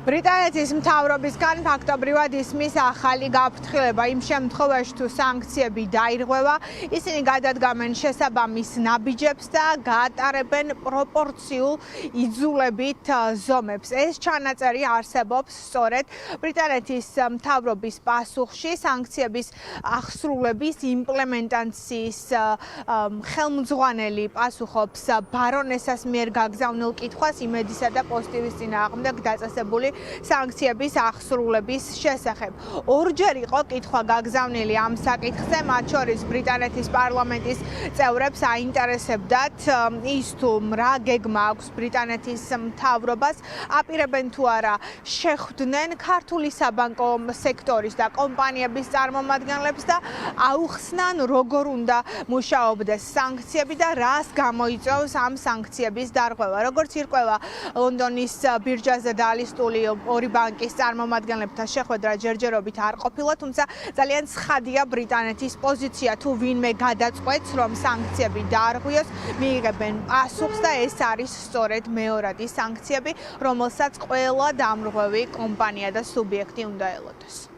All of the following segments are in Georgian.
ბრიტანეთის მთავრობისგან ფაქტობრივად ისმის ახალი გაფრთხილება იმ შემთხვევაში თუ სანქციები დაირღვევა, ისინი გადადგამენ შესაბამის ნაბიჯებს და გაატარებენ პროპორციულ იძულებით ზომებს. ეს ჩანაწერი არსებობს სწორედ ბრიტანეთის მთავრობის პასუხში სანქციების აღსრულების იმპლემენტაციის ხელმძღვანელი პასუხობს ბარონესას მიერ გაგზავნილ კითხვას იმედისა და პოზიტივის წინააღმდეგ დაწესებული სანქციების აღსრულების შესახებ. ორჯერ იყო კითხვა გაგზავნილი ამ საკითხზე, მათ შორის ბრიტანეთის პარლამენტის წევრებს აინტერესებდათ ის თუ რა გეგმა აქვს ბრიტანეთის მთავრობას, აპირებენ თუ არა შეხვდნენ ქართული საბანკო სექტორის და კომპანიების წარმომადგენლებს და აუხსნან როგორ უნდა მუშაობდეს სანქციები და რას გამოიწვევს ამ სანქციების დარღვევა. როგორც ირკვევა ლონდონის ბირჟაზე დალისტული ორი ბანკის წარმომადგენლებთან შეხვედრა ჯერჯერობით არ ყოფილა, თუმცა ძალიან ცხადია ბრიტანეთის პოზიცია თუ ვინმე გადაწყვეტს რომ სანქციები დაარღვიოს, მიიღებენ პასუხს და ეს არის სწორედ მეორადი სანქციები, რომელსაც ყველა დამრღვევი კომპანია და სუბიექტი უნდა ელოდეს.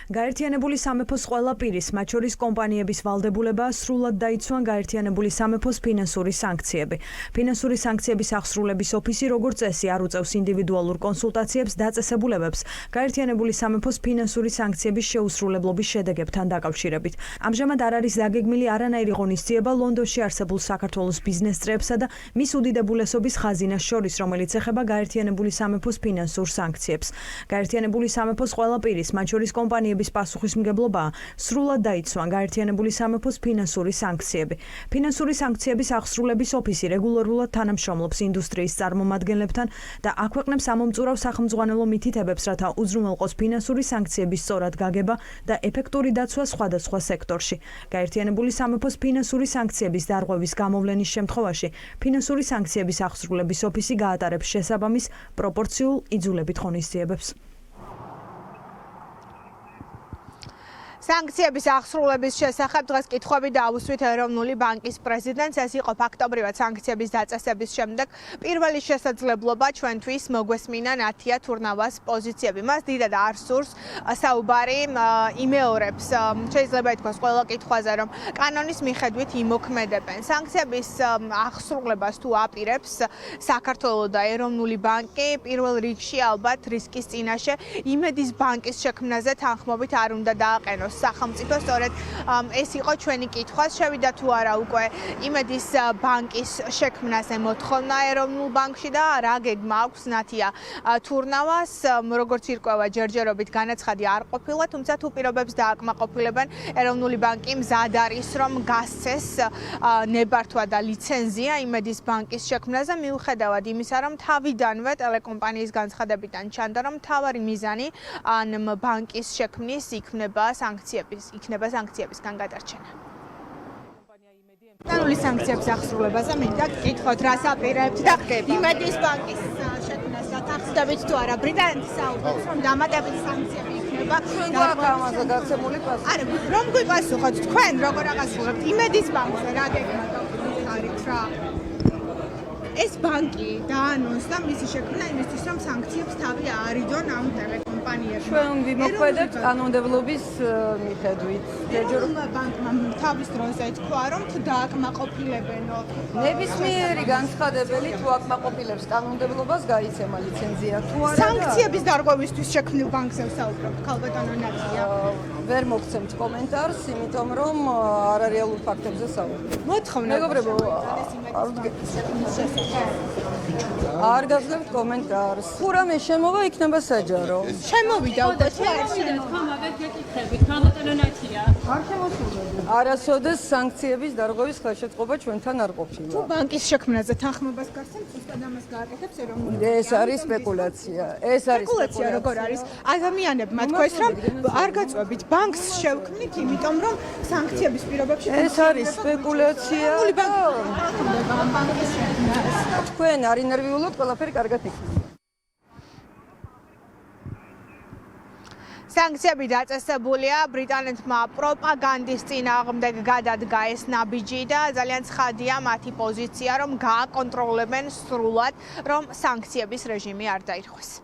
გაერთიანებული სამეფოს ყველა პირის, მათ შორის კომპანიების ვალდებულებაა სრულად დაიცვან გაერთიანებული სამეფოს ფინანსური სანქციები. ფინანსური სანქციების აღსრულების ოფისი როგორც წესი არ უწევს ინდივიდუალურ კონსულტაციებს დაწესებულებებს გაერთიანებული სამეფოს ფინანსური სანქციების შეუსრულებლობის შედეგებთან დაკავშირებით. ამჟამად არ არის დაგეგმილი არანაირი ღონისძიება ლონდონში არსებულ საქართველოს ბიზნეს წრეებსა და მის უდიდებულესობის ხაზინას შორის, რომელიც ეხება გაერთიანებული სამეფოს ფინანსურ სანქციებს. გაერთიანებული სამეფოს ყველა პირის, მათ შორის კომპანიების პასუხისმგებლობაა სრულად დაიცვან გაერთიანებული სამეფოს ფინანსური სანქციები. ფინანსური სანქციების აღსრულების ოფისი რეგულარულად თანამშრომლობს ინდუსტრიის წარმომადგენლებთან და აქვეყნებს ამომწურავ სახელმძღვანელო მითითებებს, რათა უზრუნველყოს ფინანსური სანქციების სწორად გაგება და ეფექტური დაცვა სხვადასხვა სექტორში. გაერთიანებული სამეფოს ფინანსური სანქციების დარღვევის გამოვლენის შემთხვევაში ფინანსური სანქციების აღსრულების ოფისი გაატარებს შესაბამის პროპორციულ იძულებით ღონისძიებებს. სანქციების აღსრულების შესახებ დღეს კითხვები დაუსვით ეროვნული ბანკის პრეზიდენტს. ეს იყო ფაქტობრივად სანქციების დაწესების შემდეგ პირველი შესაძლებლობა ჩვენთვის მოგვესმინა ნათია თურნავას პოზიციები. მას დიდად არ სურს საუბარი იმეორებს, შეიძლება ითქვას ყველა კითხვაზე, რომ კანონის მიხედვით იმოქმედებენ. სანქციების აღსრულებას თუ აპირებს საქართველოს და ეროვნული ბანკი, პირველ რიგში ალბათ რისკის წინაშე იმედის ბანკის შექმნაზე თანხმობით არ უნდა დააყენოს სახელმწიფო. სწორედ ეს იყო ჩვენი კითხვა, შევიდა თუ არა უკვე იმედის ბანკის შექმნაზე მოთხოვნა ეროვნულ ბანკში და რა გეგმა აქვს ნათია თურნავას. როგორც ირკვევა ჯერჯერობით განაცხადი არ ყოფილა, თუმცა თუ პირობებს დააკმაყოფილებენ, ეროვნული ბანკი მზად არის რომ გასცეს ნებართვა და ლიცენზია იმედის ბანკის შექმნაზე, მიუხედავად იმისა, რომ თავიდანვე ტელეკომპანიის განცხადებიდან ჩანდა, რომ მთავარი მიზანი ამ ბანკის შექმნის იქნება სანქციებისგან გადარჩენა. კანონის სანქციების აღსრულებაზე მინდა გკითხოთ, რას აპირებთ და იმედის ბანკის შექმნას გათახსდებით თუ არა ბრიტანეთის საუბარს, რომ დამატებითი სანქციები იქნება. ამაზე გაცემული პასუხი. არა, რომ გვიპასუხოთ თქვენ როგორ აღასრულებთ იმედის ბანკზე რა გეგმა გაქვთ რა? ეს ბანკი დაანონსდა მისი შექმნა იმისთვის, რომ სანქციებს თავი აარიდონ ამ ტელეკომპანიებმა. ჩვენ ვიმოქმედებთ კანონმდებლობის მიხედვით. ეროვნულმა ბანკმა თავის დროზე თქვა, რომ თუ დააკმაყოფილებენო ნებისმიერი განცხადებელი თუ აკმაყოფილებს კანონმდებლობას გაიცემა ლიცენზია. თუ არა სანქციების დარღვევისთვის შექმნილ ბანკზე ვსაუბრობ, ქალბატონო ნათია. ვერ მოგცემთ კომენტარს, იმიტომ რომ არარეალურ ფაქტებზე საუბრობ. მოთხოვნა მეგობრებო, არ გაგზავნებთ კომენტარს. თუ რამე შემოვა, იქნება საჯარო. შემოვიდა უკვე თუ არ არასოდეს სანქციების დარღვევის ხელშეწყობა ჩვენთან არ ყოფილა. თუ ბანკის შექმნაზე თანხმობას გასცემთ, ზუსტად ამას გააკეთებს ეროვნული ბანკი. ეს არის სპეკულაცია. ეს არის სპეკულაცია როგორ არის? ადამიანებმა თქვეს, რომ არ გაწვევით ბანკს შევქმნით, იმიტომ რომ სანქციების პირობებში ეს არის სპეკულაცია. ბანკის შექმნას. თქვენ არ ინერვიულობთ, ყველაფერი კარგად იქნება. სანქციები დაწესებულია, ბრიტანეთმა პროპაგანდის წინააღმდეგ გადადგა ეს ნაბიჯი და ძალიან ცხადია მათი პოზიცია, რომ გააკონტროლებენ სრულად, რომ სანქციების რეჟიმი არ დაირღვეს.